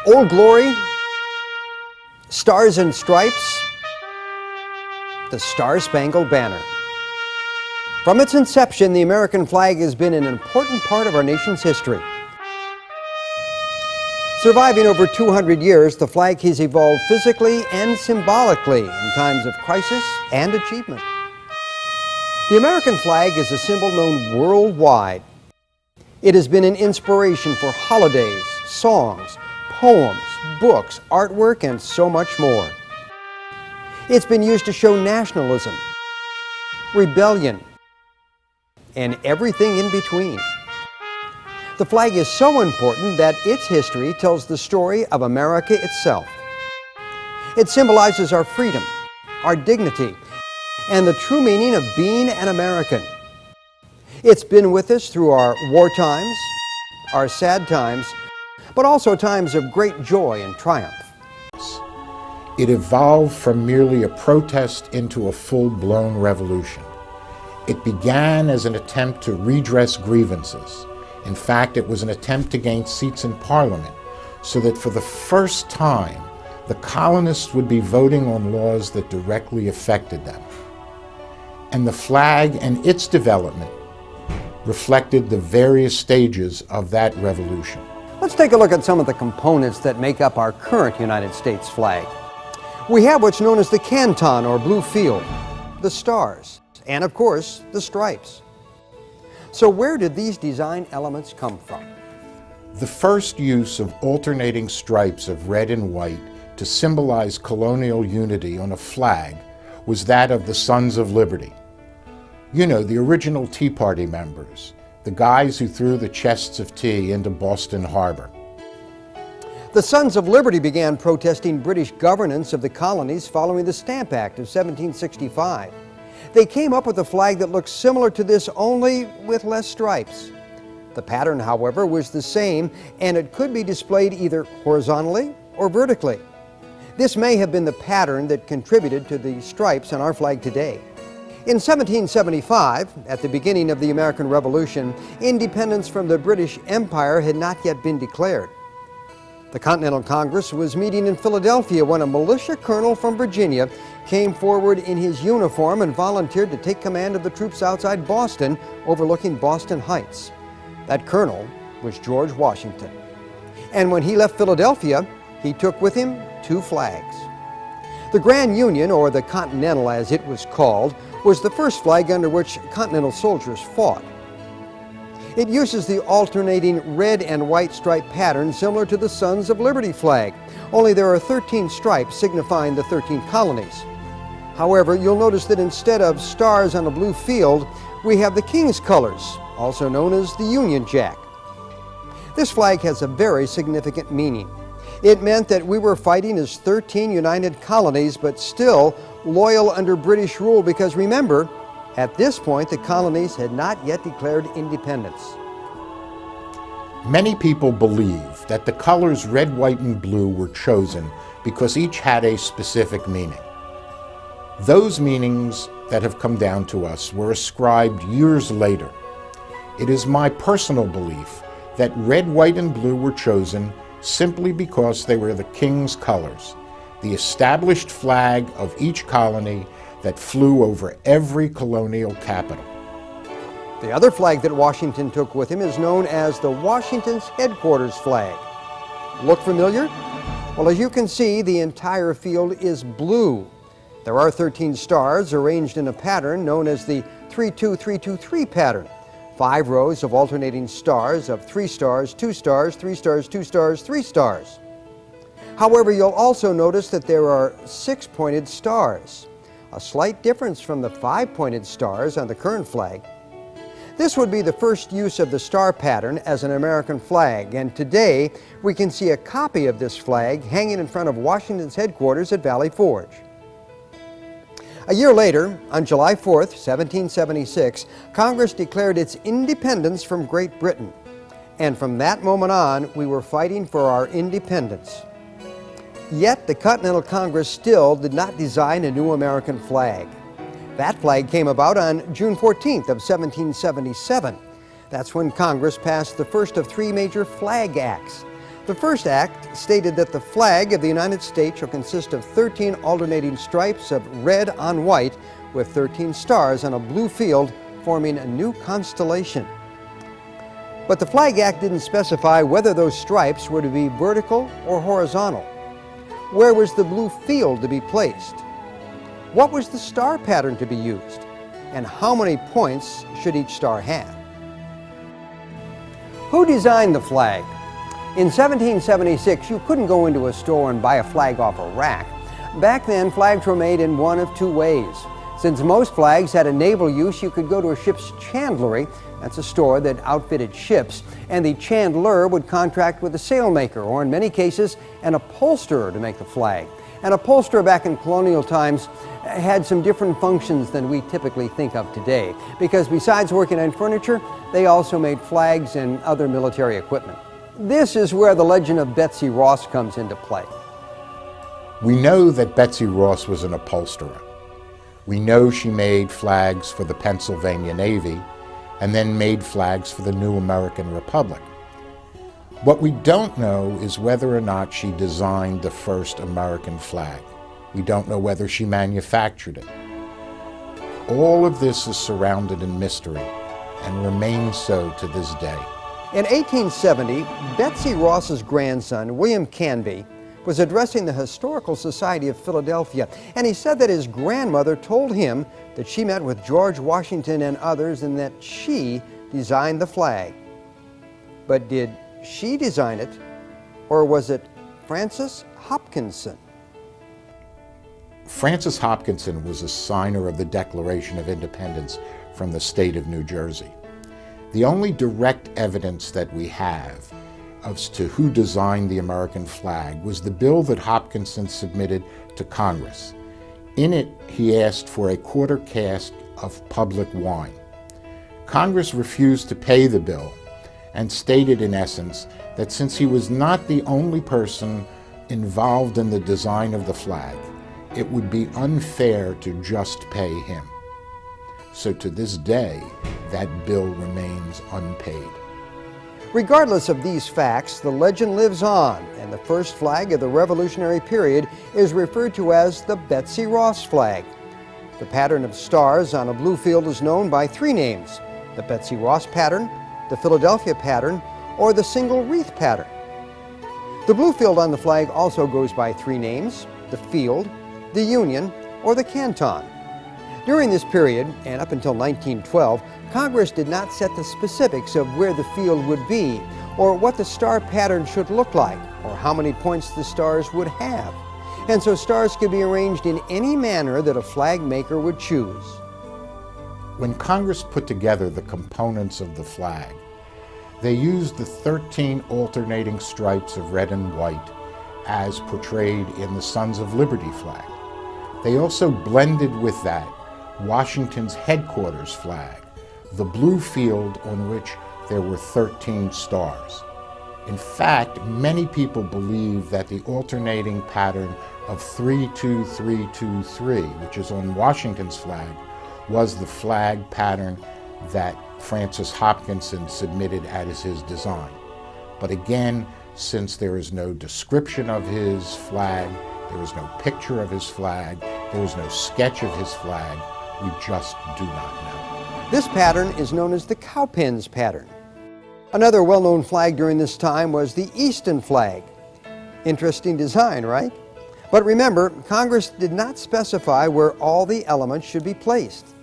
Old Glory, Stars and Stripes, the Star-Spangled Banner. From its inception, the American flag has been an important part of our nation's history. Surviving over 200 years, the flag has evolved physically and symbolically in times of crisis and achievement. The American flag is a symbol known worldwide. It has been an inspiration for holidays, songs, poems, books, artwork, and so much more. It's been used to show nationalism, rebellion, and everything in between. The flag is so important that its history tells the story of America itself. It symbolizes our freedom, our dignity, and the true meaning of being an American. It's been with us through our war times, our sad times, but also times of great joy and triumph. It evolved from merely a protest into a full-blown revolution. It began as an attempt to redress grievances. In fact, it was an attempt to gain seats in Parliament so that for the first time, the colonists would be voting on laws that directly affected them. And the flag and its development reflected the various stages of that revolution. Let's take a look at some of the components that make up our current United States flag. We have what's known as the canton or blue field, the stars, and of course, the stripes. So where did these design elements come from? The first use of alternating stripes of red and white to symbolize colonial unity on a flag was that of the Sons of Liberty. You know, the original Tea Party members, the guys who threw the chests of tea into Boston Harbor. The Sons of Liberty began protesting British governance of the colonies following the Stamp Act of 1765. They came up with a flag that looked similar to this, only with less stripes. The pattern, however, was the same, and it could be displayed either horizontally or vertically. This may have been the pattern that contributed to the stripes on our flag today. In 1775, at the beginning of the American Revolution, independence from the British Empire had not yet been declared. The Continental Congress was meeting in Philadelphia when a militia colonel from Virginia came forward in his uniform and volunteered to take command of the troops outside Boston, overlooking Boston Heights. That colonel was George Washington. And when he left Philadelphia, he took with him two flags. The Grand Union, or the Continental as it was called, was the first flag under which Continental soldiers fought. It uses the alternating red and white stripe pattern similar to the Sons of Liberty flag, only there are 13 stripes signifying the 13 colonies. However, you'll notice that instead of stars on a blue field, we have the King's colors, also known as the Union Jack. This flag has a very significant meaning. It meant that we were fighting as 13 united colonies, but still loyal under British rule, because remember, at this point the colonies had not yet declared independence. Many people believe that the colors red, white, and blue were chosen because each had a specific meaning. Those meanings that have come down to us were ascribed years later. It is my personal belief that red, white, and blue were chosen simply because they were the King's colors, the established flag of each colony that flew over every colonial capital. The other flag that Washington took with him is known as the Washington's Headquarters flag. Look familiar? Well, as you can see, the entire field is blue. There are 13 stars arranged in a pattern known as the 3-2-3-2-3 pattern. 5 rows of alternating stars of 3 stars, 2 stars, 3 stars, 2 stars, 3 stars. However, you'll also notice that there are 6 pointed stars, a slight difference from the 5 pointed stars on the current flag. This would be the first use of the star pattern as an American flag, and today we can see a copy of this flag hanging in front of Washington's headquarters at Valley Forge. A year later, on July 4th, 1776, Congress declared its independence from Great Britain. And from that moment on, we were fighting for our independence. Yet the Continental Congress still did not design a new American flag. That flag came about on June 14th of 1777. That's when Congress passed the first of 3 major flag acts. The first act stated that the flag of the United States shall consist of 13 alternating stripes of red on white with 13 stars on a blue field forming a new constellation. But the Flag Act didn't specify whether those stripes were to be vertical or horizontal. Where was the blue field to be placed? What was the star pattern to be used? And how many points should each star have? Who designed the flag? In 1776, you couldn't go into a store and buy a flag off a rack. Back then, flags were made in one of two ways. Since most flags had a naval use, you could go to a ship's chandlery, that's a store that outfitted ships, and the chandler would contract with a sailmaker, or in many cases, an upholsterer to make the flag. An upholsterer back in colonial times had some different functions than we typically think of today, because besides working on furniture, they also made flags and other military equipment. This is where the legend of Betsy Ross comes into play. We know that Betsy Ross was an upholsterer. We know she made flags for the Pennsylvania Navy and then made flags for the new American Republic. What we don't know is whether or not she designed the first American flag. We don't know whether she manufactured it. All of this is surrounded in mystery and remains so to this day. In 1870, Betsy Ross's grandson, William Canby, was addressing the Historical Society of Philadelphia, and he said that his grandmother told him that she met with George Washington and others and that she designed the flag. But did she design it, or was it Francis Hopkinson? Francis Hopkinson was a signer of the Declaration of Independence from the state of New Jersey. The only direct evidence that we have as to who designed the American flag was the bill that Hopkinson submitted to Congress. In it, he asked for a quarter cask of public wine. Congress refused to pay the bill and stated in essence that since he was not the only person involved in the design of the flag, it would be unfair to just pay him. So to this day, that bill remains unpaid. Regardless of these facts, the legend lives on, and the first flag of the Revolutionary period is referred to as the Betsy Ross flag. The pattern of stars on a blue field is known by three names: the Betsy Ross pattern, the Philadelphia pattern, or the single wreath pattern. The blue field on the flag also goes by three names: the field, the union, or the canton. During this period, and up until 1912, Congress did not set the specifics of where the field would be, or what the star pattern should look like, or how many points the stars would have. And so stars could be arranged in any manner that a flag maker would choose. When Congress put together the components of the flag, they used the 13 alternating stripes of red and white as portrayed in the Sons of Liberty flag. They also blended with that Washington's headquarters flag, the blue field on which there were 13 stars. In fact, many people believe that the alternating pattern of 3-2-3-2-3, which is on Washington's flag, was the flag pattern that Francis Hopkinson submitted as his design. But again, since there is no description of his flag, there is no picture of his flag, there is no sketch of his flag, we just do not know. This pattern is known as the Cowpens pattern. Another well-known flag during this time was the Easton flag. Interesting design, right? But remember, Congress did not specify where all the elements should be placed.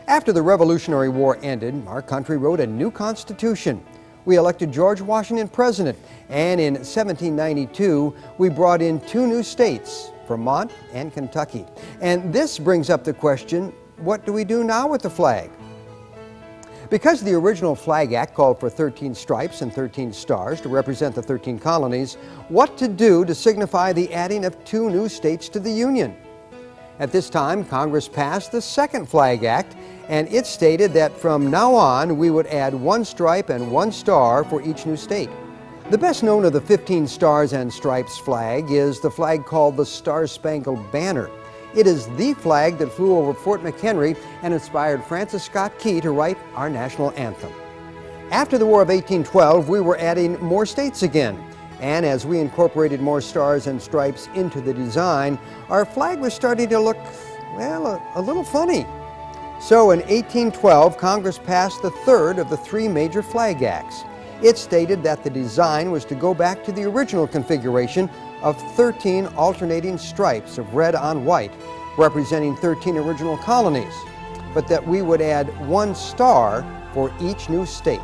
After the Revolutionary War ended, our country wrote a new Constitution. We elected George Washington president, and in 1792, we brought in two new states, Vermont and Kentucky. And this brings up the question, what do we do now with the flag? Because the original Flag Act called for 13 stripes and 13 stars to represent the 13 colonies, what to do to signify the adding of two new states to the Union? At this time, Congress passed the Second Flag Act, and it stated that from now on we would add one stripe and one star for each new state. The best known of the 15 Stars and Stripes flag is the flag called the Star-Spangled Banner. It is the flag that flew over Fort McHenry and inspired Francis Scott Key to write our national anthem. After the War of 1812, we were adding more states again. And as we incorporated more stars and stripes into the design, our flag was starting to look, well, a little funny. So in 1812, Congress passed the third of the three major flag acts. It stated that the design was to go back to the original configuration of 13 alternating stripes of red on white, representing 13 original colonies, but that we would add one star for each new state.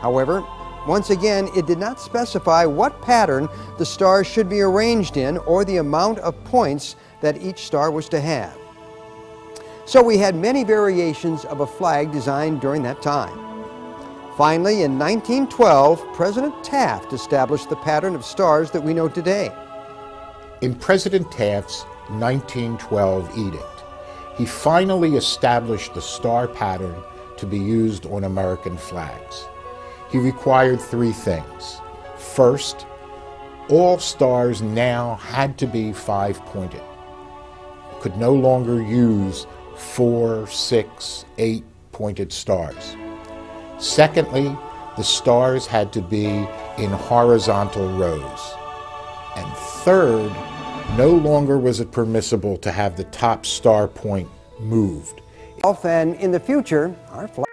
However, once again, it did not specify what pattern the stars should be arranged in or the amount of points that each star was to have. So we had many variations of a flag designed during that time. Finally, in 1912, President Taft established the pattern of stars that we know today. In President Taft's 1912 edict, he finally established the star pattern to be used on American flags. He required three things. First, all stars now had to be 5-pointed. Could no longer use 4, 6, 8-pointed stars. Secondly, the stars had to be in horizontal rows. And third, no longer was it permissible to have the top star point moved. And in the future, our flag